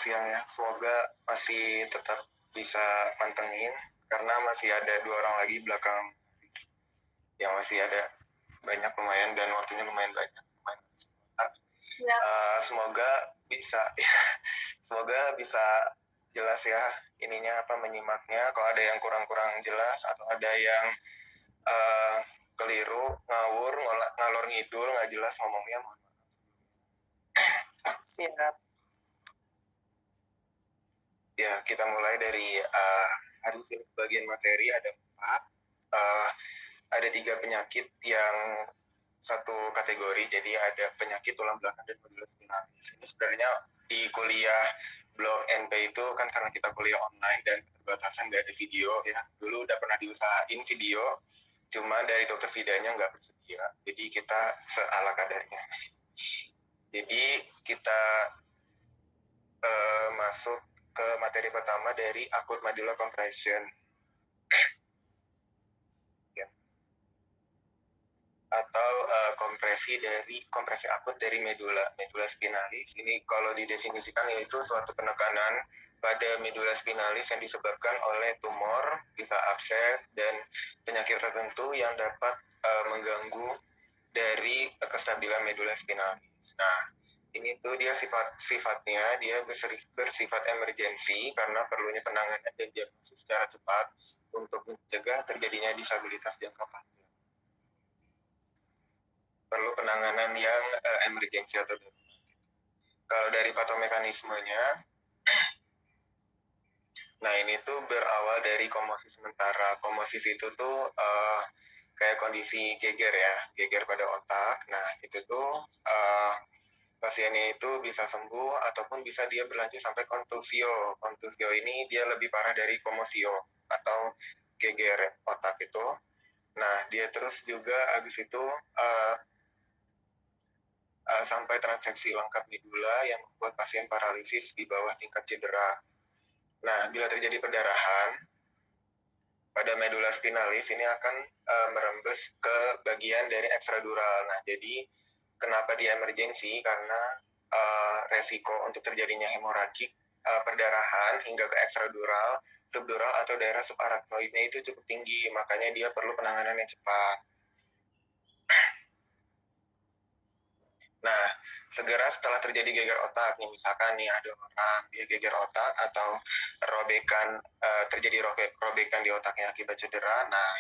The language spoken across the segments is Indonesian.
siang ya. Semoga masih tetap bisa mantengin karena masih ada 2 orang lagi belakang yang masih ada banyak lumayan dan waktunya lumayan banyak. Ya. Semoga bisa semoga bisa jelas ya ininya menyimaknya. Kalau ada yang kurang-kurang jelas atau ada yang keliru, ngawur, ngalor ngidul, nggak jelas ngomongnya, mohon maaf. Siap. Ya, kita mulai dari hari ini bagian materi ada 4. Ada 3 penyakit yang satu kategori, jadi ada penyakit tulang belakang dan medula spinalis. Ini sebenarnya di kuliah blog NP itu kan karena kita kuliah online dan keterbatasan nggak ada video ya. Dulu udah pernah diusahain video, cuma dari dokter Vidanya nggak bersedia, jadi kita seala kadarnya. Jadi kita masuk ke materi pertama dari acute medulla compression ya. Atau kompresi akut dari medula spinalis. Ini kalau didefinisikan yaitu suatu penekanan pada medula spinalis yang disebabkan oleh tumor, bisa abses dan penyakit tertentu yang dapat mengganggu dari kestabilan medula spinalis. Nah, ini tuh dia sifatnya dia bersifat emergensi karena perlunya penanganan dan diagnosis secara cepat untuk mencegah terjadinya disabilitas jangka panjang. Perlu penanganan yang emergensi atau darurat. Kalau dari patomekanismenya, nah ini tuh berawal dari komosis sementara. Komosis itu tuh kayak kondisi geger ya, geger pada otak. Nah itu tuh pasiennya itu bisa sembuh ataupun bisa dia berlanjut sampai kontusio. Kontusio ini dia lebih parah dari komosio atau geger otak itu. Nah dia terus juga habis itu sampai transeksi lengkap medula yang membuat pasien paralisis di bawah tingkat cedera. Nah bila terjadi perdarahan pada medula spinalis ini akan merembes ke bagian dari ekstradural. Nah jadi kenapa dia emergensi? Karena resiko untuk terjadinya hemoragik perdarahan hingga ke ekstradural, subdural atau daerah subarachnoidnya itu cukup tinggi, makanya dia perlu penanganan yang cepat. Nah, segera setelah terjadi geger otak, misalkan nih ada orang dia geger otak atau robekan terjadi robekan di otaknya akibat cedera. Nah,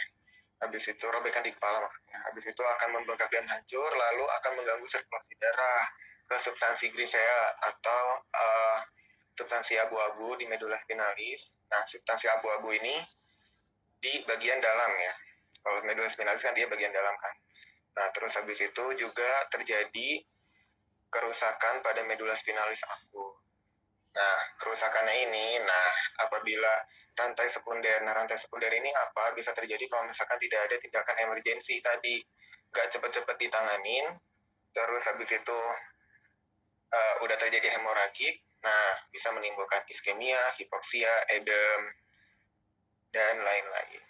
habis itu robekan di kepala maksudnya. Habis itu akan membengkak dan hancur, lalu akan mengganggu sirkulasi darah ke substansi grisea atau substansi abu-abu di medula spinalis. Nah, substansi abu-abu ini di bagian dalam ya. Kalau medula spinalis kan dia bagian dalam kan. Nah, terus habis itu juga terjadi kerusakan pada medula spinalis akut. Nah, kerusakannya ini, apabila rantai sekunder ini apa? Bisa terjadi kalau misalkan tidak ada tindakan emergensi tadi, nggak cepet-cepet ditanganin, terus habis itu udah terjadi hemoragik, nah bisa menimbulkan iskemia, hipoksia, edem, dan lain-lain.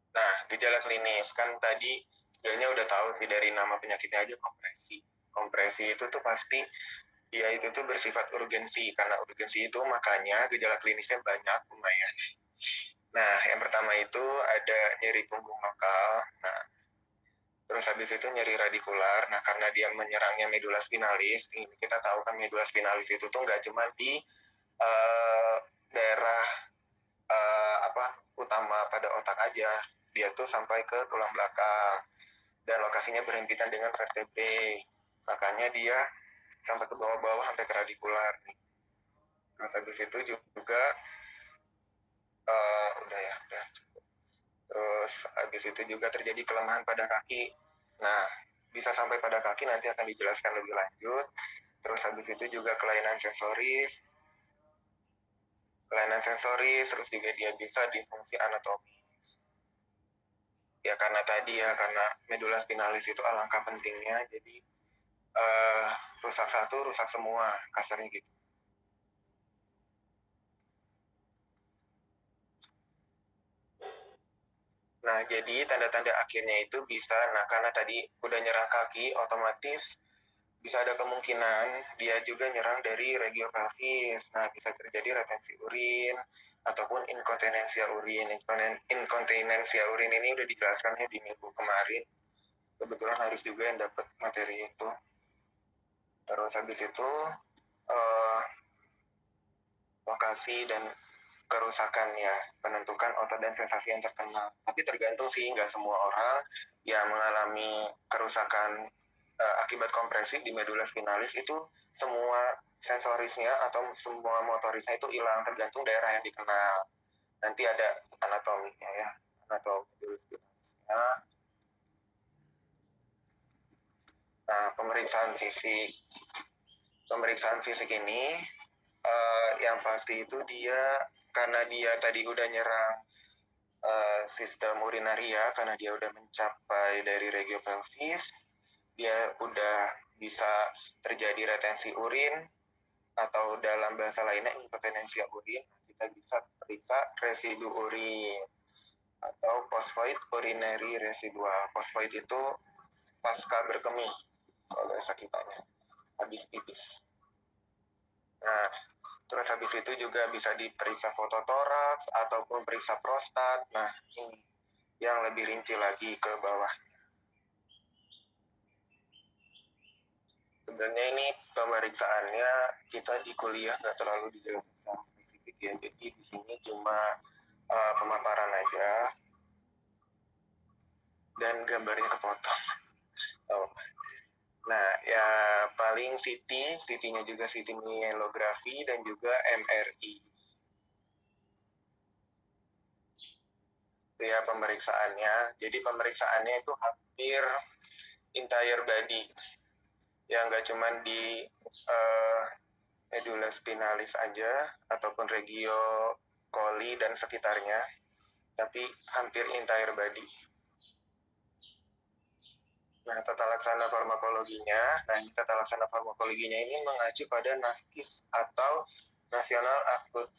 Nah, gejala klinis kan tadi sebenarnya udah tahu sih dari nama penyakitnya aja kompresi. Kompresi itu tuh pasti dia itu tuh bersifat urgensi, karena urgensi itu makanya gejala klinisnya banyak lumayan. Nah, yang pertama itu ada nyeri punggung lokal. Nah, terus habis itu nyeri radikular. Nah, karena dia menyerangnya medula spinalis, kita tahu kan medula spinalis itu tuh nggak cuma di daerah utama pada otak aja, dia tuh sampai ke tulang belakang dan lokasinya berhimpitan dengan vertebrae. Makanya dia sampai ke bawah-bawah sampai ke radikular. Terus habis itu juga udah. Terus habis itu juga terjadi kelemahan pada kaki. Nah, bisa sampai pada kaki, nanti akan dijelaskan lebih lanjut. Terus habis itu juga kelainan sensoris, terus juga dia bisa disfungsi anatomis. Ya karena medula spinalis itu alangkah pentingnya, jadi rusak satu, rusak semua, kasarnya gitu. Nah, jadi tanda-tanda akhirnya itu bisa, karena tadi udah nyerang kaki, otomatis bisa ada kemungkinan dia juga nyerang dari regiopelvis. Nah, bisa terjadi retensi urin ataupun inkontinensia urin. Inkontinensia urin ini udah dijelaskan ya di minggu kemarin. Kebetulan harus juga yang dapat materi itu. Terus habis itu lokasi dan kerusakan ya, menentukan otot dan sensasi yang terkena. Tapi tergantung sih, nggak semua orang yang mengalami kerusakan akibat kompresi di medula spinalis itu semua sensorisnya atau semua motorisnya itu hilang, tergantung daerah yang dikenal. Nanti ada anatominya ya, anatomi medula spinalisnya. Nah, pemeriksaan fisik. Pemeriksaan fisik ini yang pasti itu dia karena dia tadi udah nyerang sistem urinaria, karena dia udah mencapai dari regiopelvis, dia udah bisa terjadi retensi urin atau dalam bahasa lainnya inkontinensia urin. Kita bisa periksa residu urin atau postvoid urinary residual. Postvoid itu pasca berkemih kalau bahasa kitanya, habis pipis. Nah, terus habis itu juga bisa diperiksa fototoraks ataupun periksa prostat. Nah, ini yang lebih rinci lagi ke bawah. Sebenarnya ini pemeriksaannya kita di kuliah nggak terlalu dijelaskan secara spesifik ya. Jadi di sini cuma pemaparan aja dan gambarnya kepotong. Oh. Nah, ya paling CT-nya juga CT mielografi dan juga MRI. Itu ya pemeriksaannya. Jadi pemeriksaannya itu hampir entire body. Ya nggak cuma di medula spinalis aja ataupun regio coli dan sekitarnya, tapi hampir entire body. Nah, tata laksana farmakologinya, ini mengacu pada NASCIS atau National Acute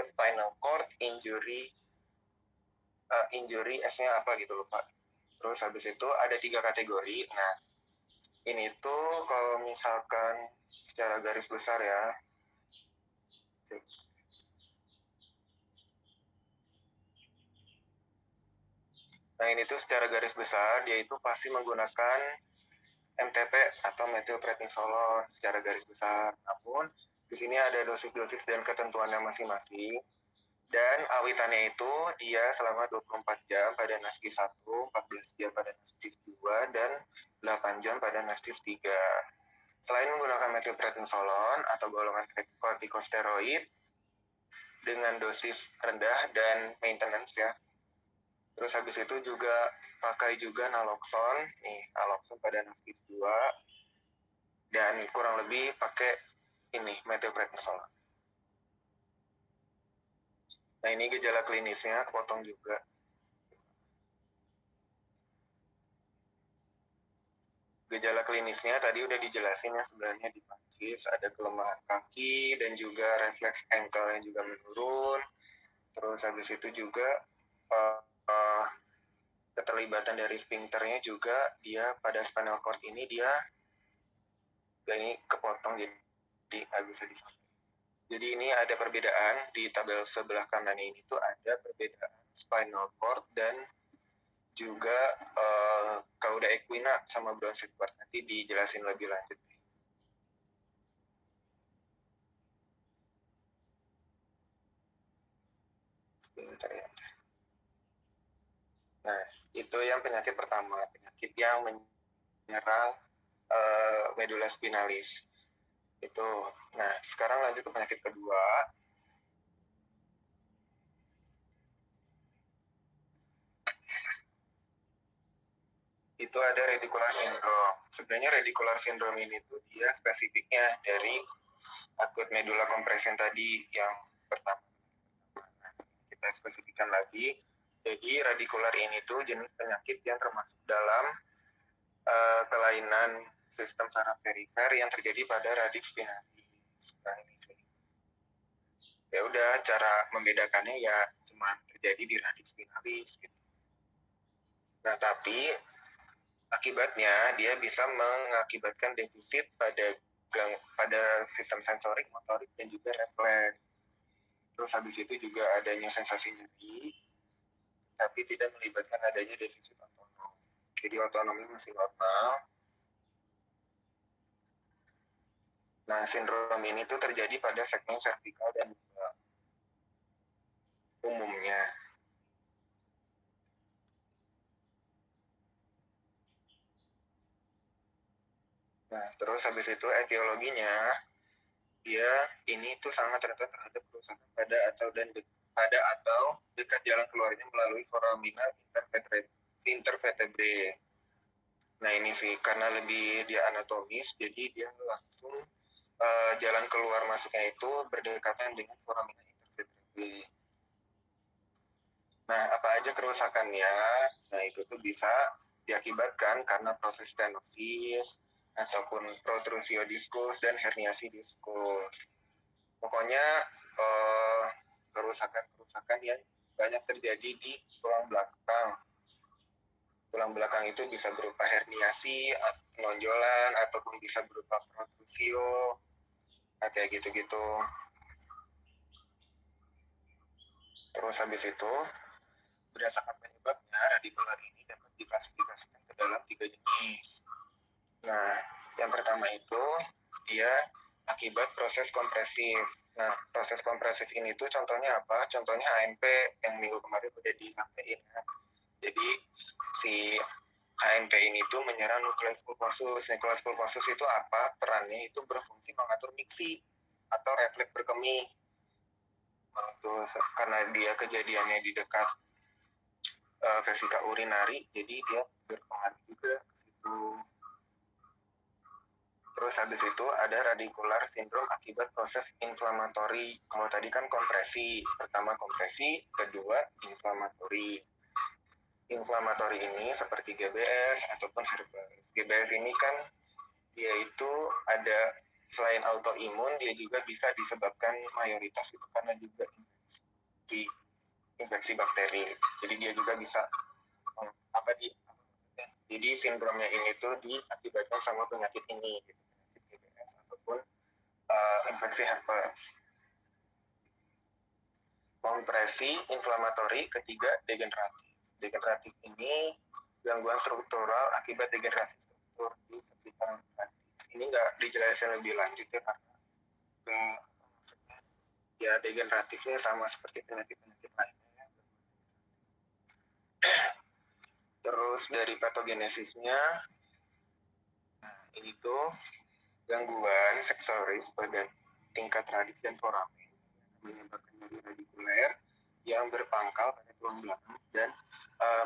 Spinal Cord Injury, S-nya apa gitu lupa. Terus habis itu ada 3 kategori. Nah, ini tuh kalau misalkan secara garis besar ya, nah ini tuh secara garis besar dia itu pasti menggunakan MTP atau metilprednisolon secara garis besar. Namun di sini ada dosis-dosis dan ketentuannya masing-masing. Dan awitannya itu dia selama 24 jam pada NASCIS 1, 14 jam pada NASCIS 2, dan 8 jam pada NASCIS 3. Selain menggunakan metilprednisolon atau golongan kortikosteroid dengan dosis rendah dan maintenance ya. Terus habis itu juga pakai juga naloxon, naloxon pada NASCIS 2, dan kurang lebih pakai ini metilprednisolon. Nah, ini gejala klinisnya kepotong juga. Gejala klinisnya tadi udah dijelasin ya sebenarnya di PANCIS, ada kelemahan kaki dan juga refleks ankle yang juga menurun. Terus habis itu juga keterlibatan dari sphincternya juga dia pada spinal cord ini dia ini kepotong jadi nggak bisa disampaikan. Jadi ini ada perbedaan di tabel sebelah kanan ini tuh ada perbedaan spinal cord dan juga cauda equina sama Brownstein cord. Nanti dijelasin lebih lanjut. Bentar ya. Nah, itu yang penyakit pertama, penyakit yang menyerang medula spinalis. Itu. Nah, sekarang lanjut ke penyakit kedua. Itu ada radicular syndrome. Sebenarnya radicular syndrome ini tuh dia spesifiknya dari akut medula compression tadi yang pertama. Kita spesifikkan lagi. Jadi radikular ini tuh jenis penyakit yang termasuk dalam kelainan sistem saraf perifer yang terjadi pada radix spinalis. Nah, ini sih. Ya udah, cara membedakannya ya cuma terjadi di radix spinalis gitu. Nah, tapi akibatnya dia bisa mengakibatkan defisit pada sistem sensorik, motorik, dan juga refleks. Terus habis itu juga adanya sensasi nyeri, tapi tidak melibatkan adanya defisit otonom. Jadi otonomnya masih normal. Nah, sindrom ini tuh terjadi pada segmen servikal dan lumbar umumnya. Nah, terus habis itu etiologinya, dia ini tuh sangat rentan terhadap kerusakan pada atau dekat jalan keluarnya melalui foraminal intervertebrae. Nah, ini sih karena lebih dia anatomis, jadi dia langsung jalan keluar masuknya itu berdekatan dengan foraminal intervertebrae. Nah, apa aja kerusakannya? Nah, itu tuh bisa diakibatkan karena proses stenosis ataupun protrusio diskus dan herniasi diskus. Pokoknya kerusakan-kerusakan yang banyak terjadi di tulang belakang. Tulang belakang itu bisa berupa herniasi, penonjolan, ataupun bisa berupa protrusio, kayak gitu-gitu. Terus habis itu, berdasarkan penyebabnya, radikular ini dapat diklasifikasikan ke dalam 3 jenis. Nah, yang pertama itu dia akibat proses kompresif. Nah, proses kompresif ini tuh contohnya apa? Contohnya HNP yang minggu kemarin udah disampaikan. Jadi si HNP ini tuh menyerang nukleus pulposus. Nukleus pulposus itu apa? Perannya itu berfungsi mengatur miksi atau refleks berkemih. Nah, terus karena dia kejadiannya di dekat vesika urinari, jadi dia berpengaruh juga ke situ. Terus habis itu ada radicular syndrome akibat proses inflamatori. Kalau tadi kan kompresi, pertama kompresi, kedua inflamatori. Inflamatori ini seperti GBS ataupun herpes. GBS ini kan dia itu ada selain autoimun, dia juga bisa disebabkan mayoritas itu karena juga infeksi bakteri. Jadi dia juga bisa jadi sindromnya ini tuh diakibatkan sama penyakit ini, gitu. Penyakit GBS ataupun infeksi herpes. Kompresi inflamatori, ketiga degeneratif. Degeneratif ini gangguan struktural akibat degenerasi struktur di sekitar radix. Ini nggak dijelasin lebih lanjut ya karena ya degeneratifnya sama seperti penyakit-penyakit lainnya. Terus dari patogenesisnya, nah, ini tuh gangguan seksoris pada tingkat radix dan foramen menyebabkan nyeri radikuler yang berpangkal pada tulang belakang dan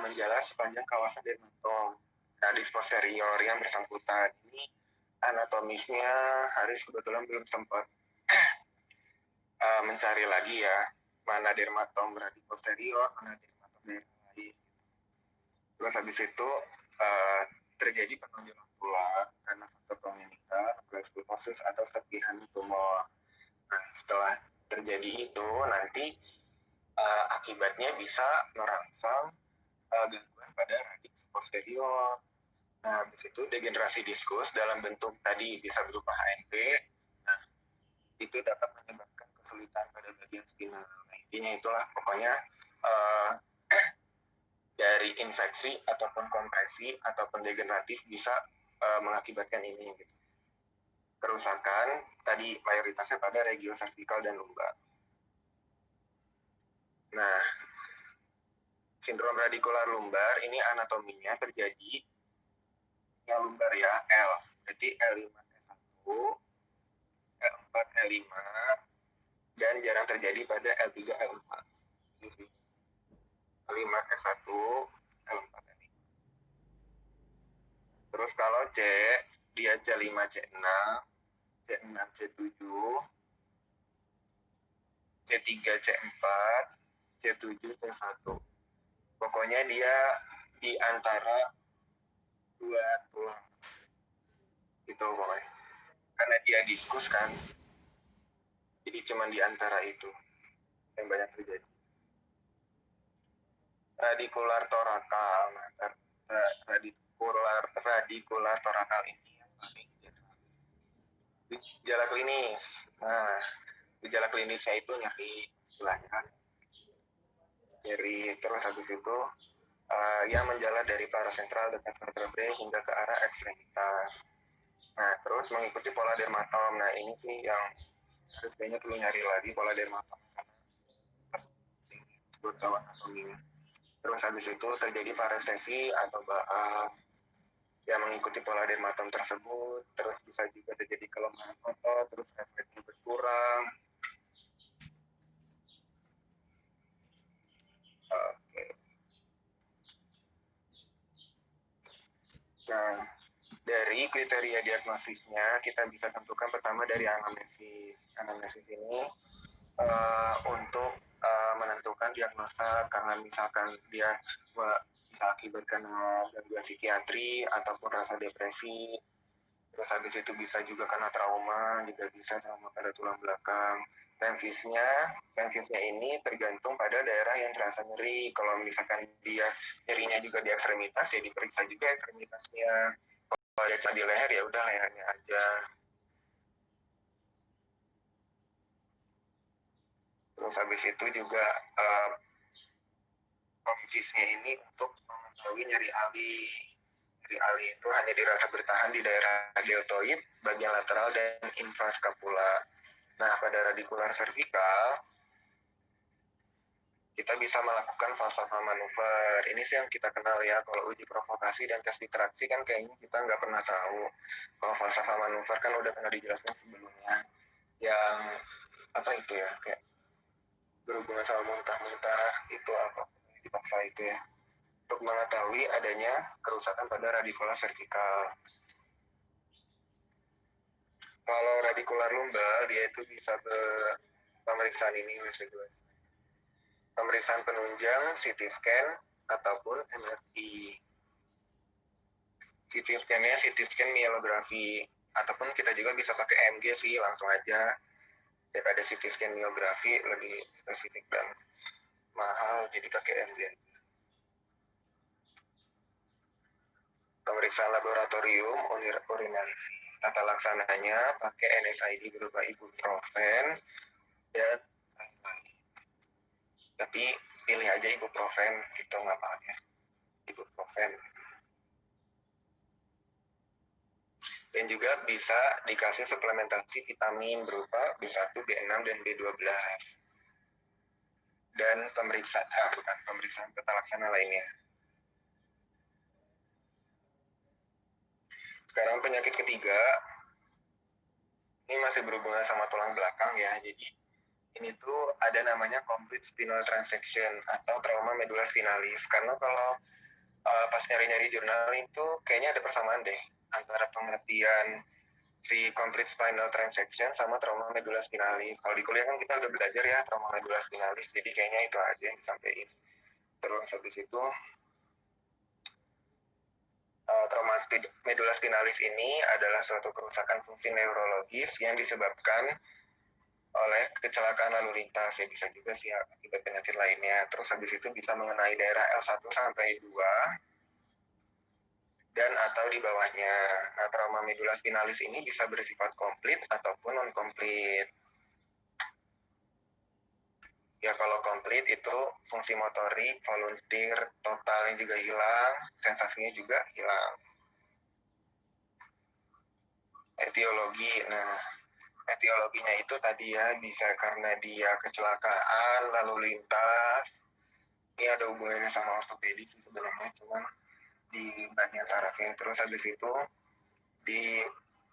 menjalar sepanjang kawasan dermatom. Radix posterior yang bersangkutan ini anatomisnya Haris kebetulan belum sempat mencari lagi ya, mana dermatom radix posterior, mana dermatom daerah lain. Terus habis itu terjadi penonjolan tulang karena faktor kongenital, nukleus pulposus atau serpihan tumor. Nah, setelah terjadi itu nanti akibatnya bisa merangsang gangguan pada radix posterior. Nah, habis itu degenerasi diskus dalam bentuk tadi bisa berupa HNP. Nah, itu dapat menyebabkan kesulitan pada bagian spinal. Nah, intinya itulah pokoknya dari infeksi ataupun kompresi ataupun degeneratif bisa mengakibatkan ini. Gitu. Kerusakan tadi mayoritasnya pada regio cervical dan lumbar. Nah, sindrom radikular lumbar ini anatominya terjadi yang lumbar ya, L. Jadi L5S1, L4, L5, dan jarang terjadi pada L3, L4. Ini sih. L5S1, L4, L5. Terus kalau C, dia C5, C6, C6, C7, C3, C4, C7, T1. Pokoknya dia di antara dua tulang. Itu pokoknya. Karena dia diskus kan. Jadi cuma di antara itu yang banyak terjadi. Radikular torakal. Nah, radikular torakal ini yang paling gejala klinis. Nah, gejala klinisnya itu nyeri istilahnya, nyeri terus habis itu yang menjalar dari parasentral dekat vertebrae hingga ke arah ekstremitas. Nah, terus mengikuti pola dermatom. Nah, ini sih yang harus kayaknya perlu nyari lagi pola dermatom karena tahu anatominya. Terus habis itu terjadi parestesi atau yang mengikuti pola dermatom tersebut. Terus bisa juga terjadi kelemahan otot, terus efeknya berkurang. Oke. Nah, dari kriteria diagnosisnya kita bisa tentukan pertama dari anamnesis. Anamnesis ini untuk menentukan diagnosa karena misalkan dia bisa akibat karena gangguan psikiatri ataupun rasa depresi. Terus habis itu bisa juga karena trauma, juga bisa trauma pada tulang belakang. Pemfisnya ini tergantung pada daerah yang terasa nyeri. Kalau misalkan dia nyerinya juga di ekstremitas, ya diperiksa juga ekstremitasnya. Kalau dia cuma di leher, ya udah lehernya aja. Terus habis itu juga pemfisnya ini untuk mengetahui nyeri ali. Nyeri ali itu hanya dirasa bertahan di daerah deltoid, bagian lateral, dan infraskapula. Nah, pada radikular servikal, kita bisa melakukan falsafah manuver. Ini sih yang kita kenal ya. Kalau uji provokasi dan tes distraksi kan kayaknya kita nggak pernah tahu. Kalau falsafah manuver kan udah pernah dijelaskan sebelumnya. Yang apa itu ya, kayak berhubungan sama muntah-muntah itu apa dipaksa itu ya, untuk mengetahui adanya kerusakan pada radikular servikal. Kalau radikular lumbal dia itu bisa pemeriksaan ini pemeriksaan penunjang, CT scan ataupun MRI. CT scan-nya CT scan myelografi ataupun kita juga bisa pakai MG sih langsung aja. Daripada CT scan myelografi lebih spesifik dan mahal, jadi pakai MG aja. Pemeriksaan laboratorium urinalisis. Tata laksananya pakai NSAID berupa ibuprofen dan lain-lain. Tapi pilih aja ibuprofen gitu nggak apa-apa. Ibuprofen. Dan juga bisa dikasih suplementasi vitamin berupa B1, B6, dan B12. Dan pemeriksaan tata laksana lainnya. Sekarang penyakit ketiga, ini masih berhubungan sama tulang belakang ya. Jadi ini tuh ada namanya complete spinal transection atau trauma medula spinalis. Karena kalau pas nyari-nyari jurnal itu kayaknya ada persamaan deh antara pengertian si complete spinal transection sama trauma medula spinalis. Kalau di kuliah kan kita udah belajar ya trauma medula spinalis, jadi kayaknya itu aja yang disampaikan. Terus habis itu trauma medula spinalis ini adalah suatu kerusakan fungsi neurologis yang disebabkan oleh kecelakaan lalu lintas, ya bisa juga sih akibat penyakit lainnya. Terus habis itu bisa mengenai daerah L1 sampai 2 dan atau di bawahnya. Nah, trauma medula spinalis ini bisa bersifat komplit ataupun non-komplit. Ya kalau komplit itu fungsi motorik, volunteer, totalnya juga hilang, sensasinya juga hilang. Etiologi, nah etiologinya itu tadi ya bisa karena dia kecelakaan lalu lintas. Ini ada hubungannya sama ortopedi sih sebenarnya, cuman di bagian sarafnya. Terus habis itu di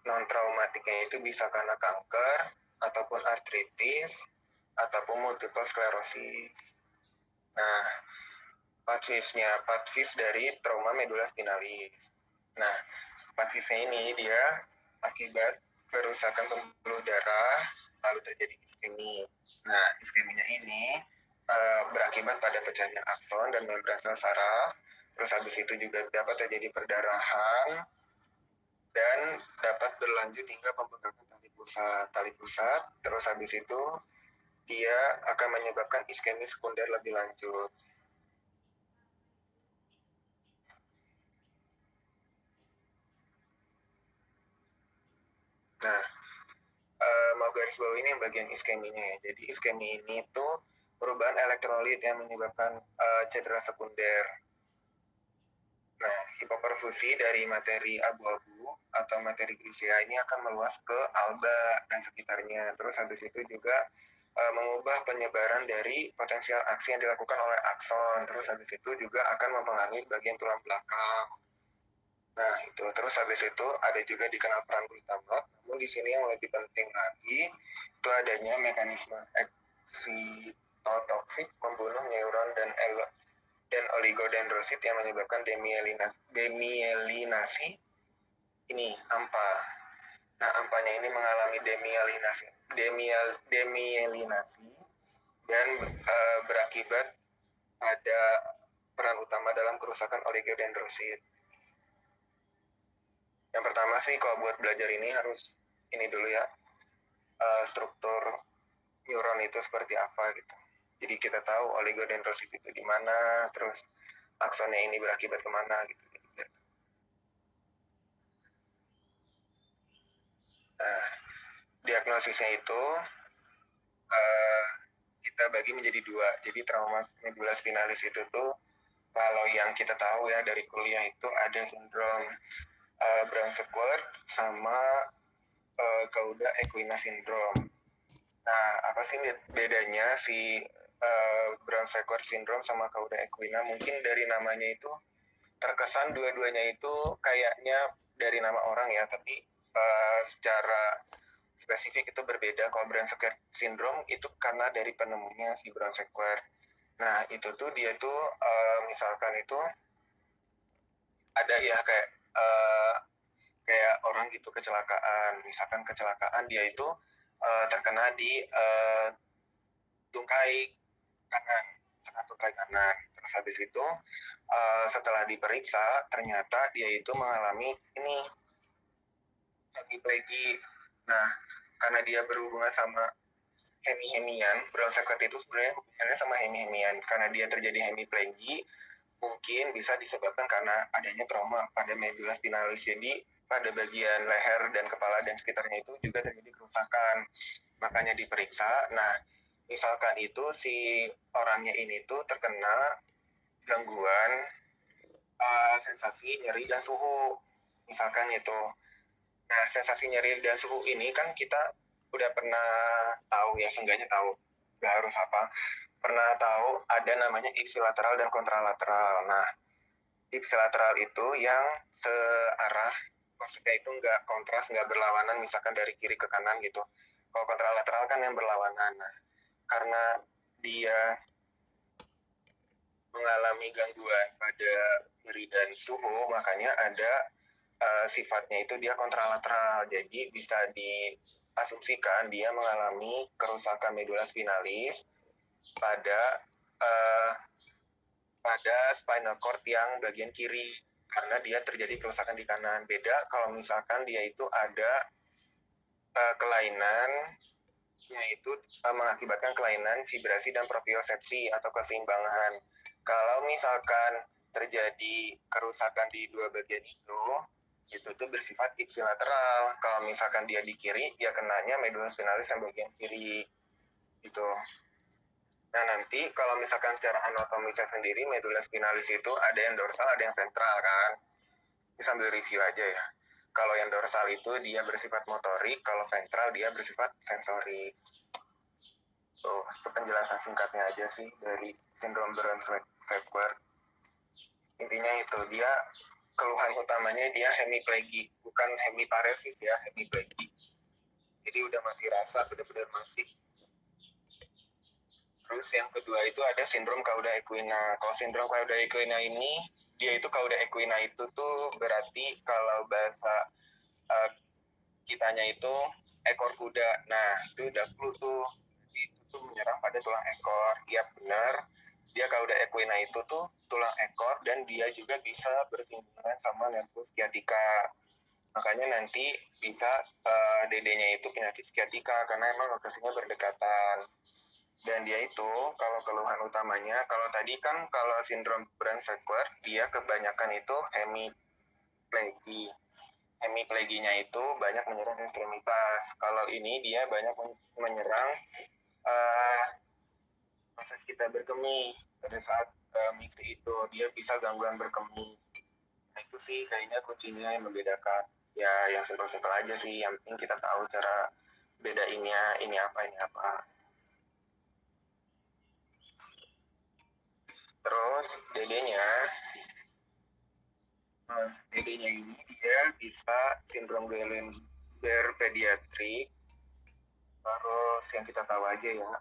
non traumatiknya itu bisa karena kanker ataupun artritis ataupun multiple sclerosis. Nah, patfis dari trauma medula spinalis. Nah, patfisnya ini dia akibat kerusakan pembuluh darah lalu terjadi iskemi. Nah, iskeminya ini berakibat pada pecahnya akson dan membran sel saraf. Terus habis itu juga dapat terjadi perdarahan dan dapat berlanjut hingga pembengkakan tali pusat. Terus habis itu dia akan menyebabkan iskemi sekunder lebih lanjut. bawah ini yang bagian iskeminya ya. Jadi iskemi ini tuh perubahan elektrolit yang menyebabkan cedera sekunder. Nah, hipoperfusi dari materi abu-abu atau materi grisea ini akan meluas ke alba dan sekitarnya. Terus habis itu juga mengubah penyebaran dari potensial aksi yang dilakukan oleh akson. Terus habis itu juga akan mempengaruhi bagian tulang belakang. Nah, itu. Terus habis itu ada juga dikenal peran glutamate. Namun di sini yang lebih penting lagi itu adanya mekanisme eksitotoksik membunuh neuron dan oligodendrosit yang menyebabkan demielinasi ini AMPA. Nah, AMPA-nya ini mengalami demielinasi dan berakibat pada peran utama dalam kerusakan oligodendrosit. Yang pertama sih kalau buat belajar ini harus ini dulu ya, struktur neuron itu seperti apa gitu. Jadi kita tahu oligodendrosit itu di mana, terus aksonnya ini berakibat kemana gitu. Nah, diagnosisnya itu kita bagi menjadi dua. Jadi trauma medula spinalis itu tuh kalau yang kita tahu ya dari kuliah itu ada sindrom Brown-Sequard sama Cauda Equina syndrome. Nah, apa sih bedanya si Brown-Sequard syndrome sama Cauda Equina? Mungkin dari namanya itu terkesan dua-duanya itu kayaknya dari nama orang ya, tapi secara spesifik itu berbeda. Kalau Brown-Sequard syndrome itu karena dari penemunya si Brown-Sequard. Nah, itu tuh dia tuh misalkan itu ada ya kayak orang gitu kecelakaan. Misalkan kecelakaan dia itu terkena di tungkai kanan, misalkan tungkai kanan. Terus habis itu setelah diperiksa ternyata dia itu mengalami ini hemiplegia. Nah, karena dia berhubungan sama hemi-hemian, Brown-Sequard itu sebenarnya hubungannya sama hemi-hemian. Karena dia terjadi hemiplegia, mungkin bisa disebabkan karena adanya trauma pada medula spinalis. Jadi pada bagian leher dan kepala dan sekitarnya itu juga terjadi kerusakan. Makanya diperiksa. Nah, misalkan itu si orangnya ini tuh terkena gangguan sensasi nyeri dan suhu. Misalkan itu. Nah, sensasi nyeri dan suhu ini kan kita udah pernah tahu ya, seenggaknya tahu. Gak harus apa. Pernah tahu ada namanya ipsilateral dan kontralateral. Nah, ipsilateral itu yang searah, maksudnya itu nggak kontras, nggak berlawanan, misalkan dari kiri ke kanan gitu. Kalau kontralateral kan yang berlawanan. Nah, karena dia mengalami gangguan pada nyeri dan suhu, makanya ada sifatnya itu dia kontralateral. Jadi bisa diasumsikan dia mengalami kerusakan medula spinalis pada spinal cord yang bagian kiri karena dia terjadi kerusakan di kanan. Beda kalau misalkan dia itu ada kelainan yaitu mengakibatkan kelainan vibrasi dan propriosepsi atau keseimbangan. Kalau misalkan terjadi kerusakan di dua bagian itu tuh bersifat ipsilateral. Kalau misalkan dia di kiri, ya kenanya medula spinalis yang bagian kiri gitu. Nah, nanti kalau misalkan secara anatomisnya sendiri medula spinalis itu ada yang dorsal, ada yang ventral kan. Ini sambil review aja ya. Kalau yang dorsal itu dia bersifat motorik, kalau ventral dia bersifat sensorik. Itu penjelasan singkatnya aja sih dari sindrom Brown-Sequard. Intinya itu, dia keluhan utamanya dia hemiplegia, bukan hemiparesis ya, hemiplegia. Jadi udah mati rasa, benar-benar mati. Terus yang kedua itu ada sindrom Cauda Equina. Kalau sindrom Cauda Equina ini, dia itu Cauda Equina itu tuh berarti kalau bahasa kitanya itu ekor kuda. Nah, itu udah clue tuh. Jadi itu tuh menyerang pada tulang ekor. Iya benar. Dia Cauda Equina itu tuh tulang ekor dan dia juga bisa bersinggungan sama nervus sciatica. Makanya nanti bisa dedenya itu penyakit sciatica karena emang lokasinya berdekatan. Dan dia itu kalau keluhan utamanya, kalau tadi kan kalau sindrom Brown-Sequard dia kebanyakan itu hemiplegia. hemipleginya itu banyak menyerang ekstremitas. Kalau ini dia banyak menyerang proses kita berkemih. Pada saat mixi itu dia bisa gangguan berkemih. Nah itu sih kayaknya kuncinya yang membedakan. Ya yang simpel-simpel aja sih. Yang penting kita tahu cara bedainnya ini apa. Terus DD-nya ini dia bisa sindrom Guillain-Barré pediatrik. Terus yang kita tahu aja ya,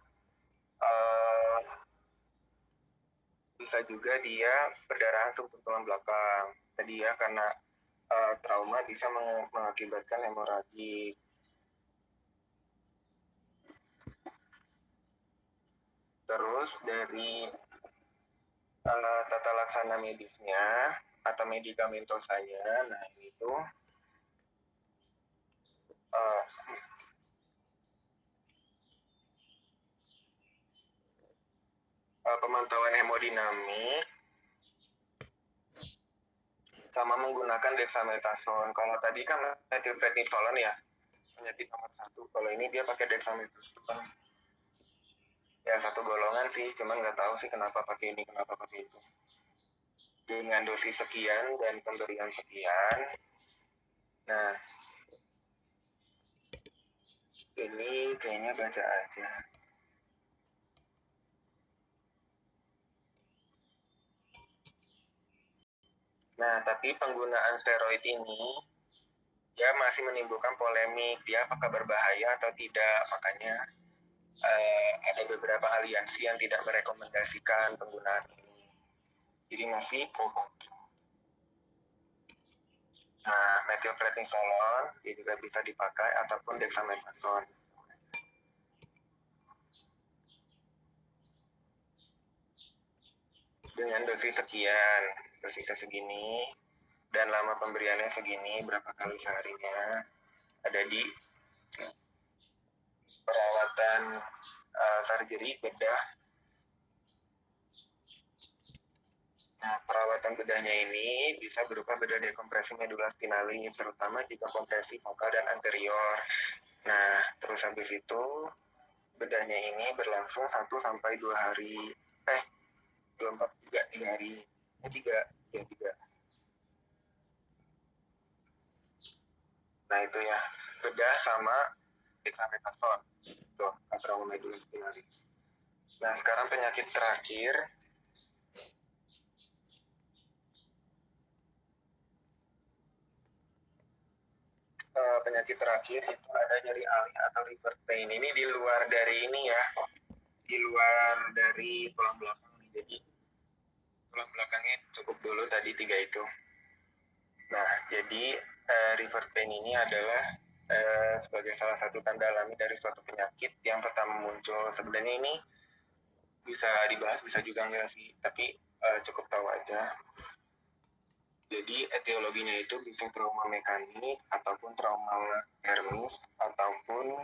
bisa juga dia perdarahan sumsum tulang belakang. Tadi ya karena trauma bisa mengakibatkan hemoragik. Terus dari tata laksana medisnya atau medikamentosanya, nah ini tuh pemantauan hemodinamik sama menggunakan dexamethasone. Kalau tadi kan metilprednisolon ya, penyakit nomor 1. Kalau ini dia pakai dexamethasone. Ya satu golongan sih, cuman nggak tahu sih kenapa pakai ini, kenapa pakai itu. Dengan dosis sekian dan pemberian sekian. Nah, ini kayaknya baca aja. Nah, tapi penggunaan steroid ini ya masih menimbulkan polemik, dia apakah berbahaya atau tidak. Makanya ada beberapa aliansi yang tidak merekomendasikan penggunaan ini. Jadi masih pro kontra. Nah, metilprednisolon dia juga bisa dipakai ataupun dexamethasone. Dengan dosis sekian, dosisnya segini, dan lama pemberiannya segini, berapa kali seharinya, ada di perawatan surgery bedah. Nah, perawatan bedahnya ini bisa berupa bedah dekompresi medula spinalis, terutama jika kompresi vokal dan anterior. Nah, terus habis itu bedahnya ini berlangsung 1-2 hari. 3 hari. 3. Nah, itu ya. Bedah sama dexamethasone. Itu, trauma medula spinalis. Nah, sekarang penyakit terakhir. Penyakit terakhir itu ada nyeri alih atau revert pain. Ini di luar dari ini ya. Di luar dari tulang belakang nih. Jadi tulang belakangnya cukup dulu tadi 3 itu. Nah, jadi revert pain ini adalah sebagai salah satu tanda alami dari suatu penyakit yang pertama muncul. Sebenarnya ini bisa dibahas, bisa juga enggak sih, tapi cukup tahu aja. Jadi etiologinya itu bisa trauma mekanik ataupun trauma termis ataupun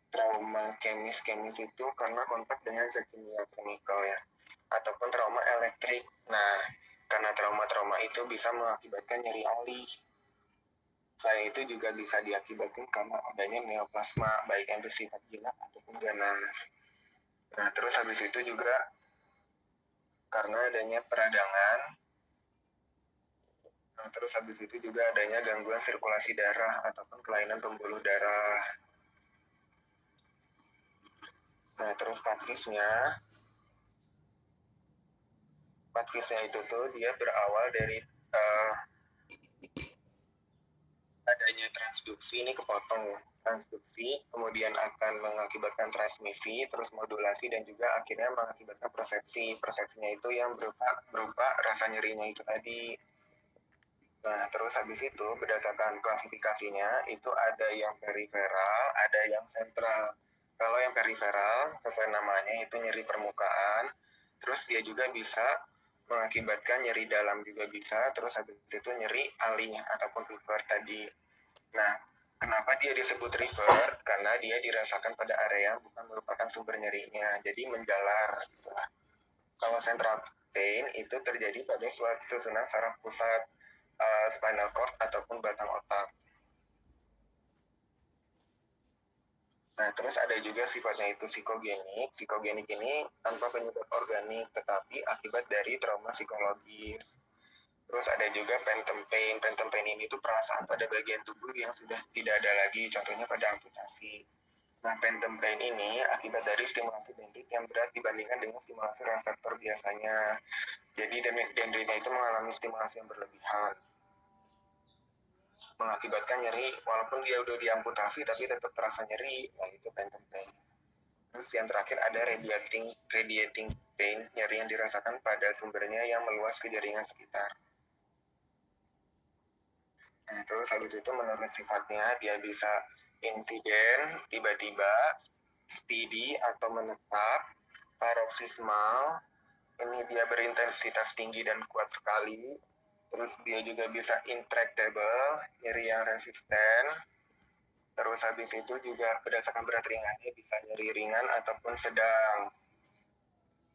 trauma kemis itu karena kontak dengan zat kimia chemical ya, ataupun trauma elektrik. Nah, karena trauma-trauma itu bisa mengakibatkan nyeri alih. Selain itu juga bisa diakibatkan karena adanya neoplasma, baik yang bersifat jinak ataupun ganas. Nah, terus habis itu juga karena adanya peradangan. Nah, terus habis itu juga adanya gangguan sirkulasi darah ataupun kelainan pembuluh darah. Nah, terus patfisnya itu tuh dia berawal dari adanya transduksi, ini kepotong ya, transduksi, kemudian akan mengakibatkan transmisi, terus modulasi, dan juga akhirnya mengakibatkan persepsi. Persepsinya itu yang berupa rasa nyerinya itu tadi. Nah, terus habis itu berdasarkan klasifikasinya, itu ada yang periferal, ada yang sentral. Kalau yang periferal, sesuai namanya, itu nyeri permukaan, terus dia juga bisa mengakibatkan nyeri dalam juga bisa, terus habis itu nyeri alih ataupun revert tadi. Nah, kenapa dia disebut revert? Karena dia dirasakan pada area yang bukan merupakan sumber nyerinya, jadi menjalar gitulah. Kalau central pain itu terjadi pada suatu susunan saraf pusat spinal cord ataupun batang otak. Nah, terus ada juga sifatnya itu psikogenik. Psikogenik ini tanpa penyebab organik, tetapi akibat dari trauma psikologis. Terus ada juga phantom pain. Phantom pain ini tuh perasaan pada bagian tubuh yang sudah tidak ada lagi, contohnya pada amputasi. Nah, phantom pain ini akibat dari stimulasi dendrit yang berat dibandingkan dengan stimulasi reseptor biasanya. Jadi dendritnya itu mengalami stimulasi yang berlebihan, mengakibatkan nyeri walaupun dia udah diamputasi tapi tetap terasa nyeri. Nah, itu phantom pain. Terus yang terakhir ada radiating pain, nyeri yang dirasakan pada sumbernya yang meluas ke jaringan sekitar. Nah, terus habis itu menurut sifatnya dia bisa insiden, tiba-tiba, steady atau menetap, paroxysmal, ini dia berintensitas tinggi dan kuat sekali. Terus dia juga bisa intractable, nyeri yang resisten. Terus habis itu juga berdasarkan berat ringannya bisa nyeri ringan ataupun sedang.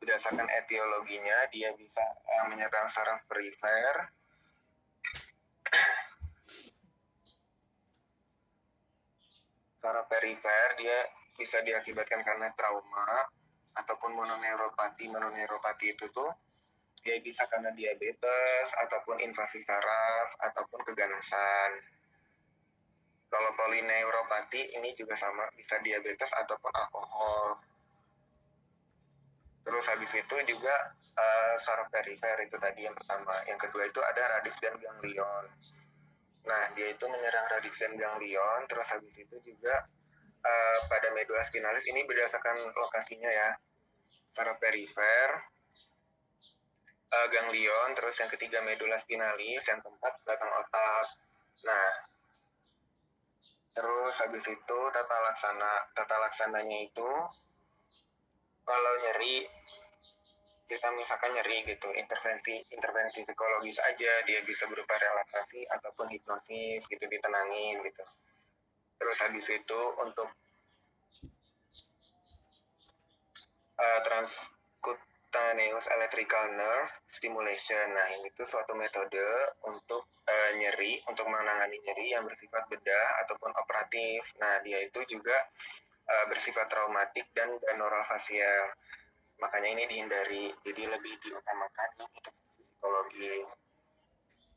Berdasarkan etiologinya dia bisa menyerang saraf perifer. Saraf perifer dia bisa diakibatkan karena trauma ataupun mononeuropati. Mononeuropati itu tuh dia bisa karena diabetes ataupun invasi saraf ataupun keganasan. Kalau polineuropati ini juga sama, bisa diabetes ataupun alkohol. Terus habis itu juga saraf perifer itu tadi yang pertama. Yang kedua itu ada radix dan ganglion. Nah, dia itu menyerang radix dan ganglion. Terus habis itu juga pada medula spinalis ini berdasarkan lokasinya ya. Saraf perifer, ganglion, terus yang ketiga medula spinalis, yang keempat batang otak. Nah, terus habis itu tata laksananya itu kalau nyeri, kita misalkan nyeri gitu, intervensi psikologis aja, dia bisa berupa relaksasi ataupun hipnosis gitu, ditenangin gitu. Terus habis itu untuk transcutaneous electrical nerve stimulation. Nah, ini tuh suatu metode untuk nyeri, untuk menangani nyeri yang bersifat bedah ataupun operatif. Nah, dia itu juga bersifat traumatik dan neurofacial. Makanya ini dihindari, jadi lebih diutamakan yang intervensi psikologis.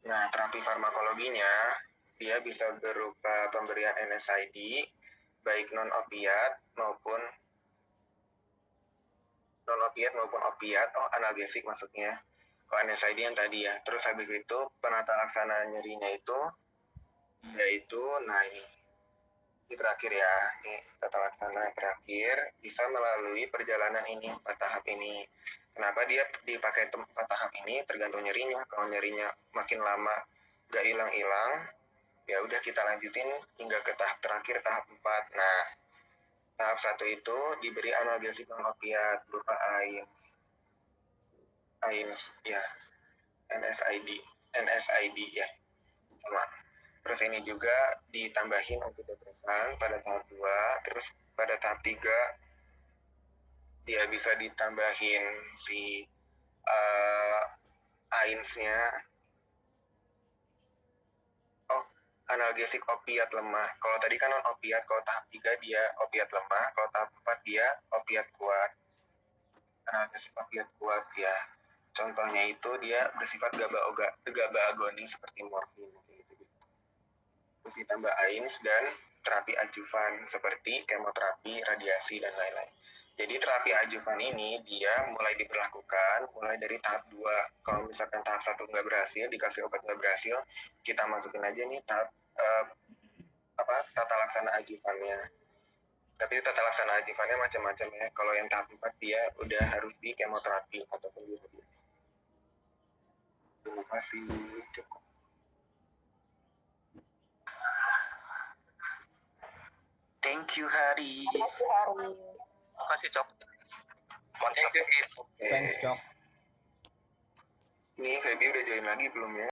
Nah, terapi farmakologinya, dia bisa berupa pemberian NSAID, baik non-opiat maupun opiat, analgesik maksudnya. Kalau NSAID yang tadi ya. Terus habis itu, penata laksana nyerinya itu, yaitu, nah ini terakhir ya, ini tata laksana terakhir bisa melalui perjalanan ini, 4 tahap ini. Kenapa dia dipakai 4 tahap ini? Tergantung nyerinya. Kalau nyerinya makin lama gak hilang-hilang, ya udah kita lanjutin hingga ke tahap terakhir, tahap 4. Nah, tahap 1 itu diberi analgesik non opiat berupa AINS ya, NSAID ya, sama. Terus ini juga ditambahin antidepresan pada tahap 2. Terus pada tahap 3 dia bisa ditambahin si AINS-nya. Oh, analgesik opiat lemah. Kalau tadi kan non opiat, kalau tahap 3 dia opiat lemah, kalau tahap 4 dia opiat kuat. Analgesik opiat kuat ya. Contohnya itu dia bersifat GABA agonis seperti morfin gitu. Terus ditambah AINS dan terapi adjuvan seperti kemoterapi, radiasi, dan lain-lain. Jadi terapi adjuvan ini dia mulai diberlakukan mulai dari tahap 2. Kalau misalkan tahap 1 nggak berhasil, dikasih obat nggak berhasil, kita masukin aja nih tahap tata laksana adjuvannya. Tapi tata laksana adjuvannya macam-macam ya. Kalau yang tahap 4 dia udah harus di kemoterapi ataupun di radiasi. Terima kasih, cukup. Thank you, Haris. Makasih, Cok. Thank you, Thanks, Cok. Ini Feby udah join lagi belum ya?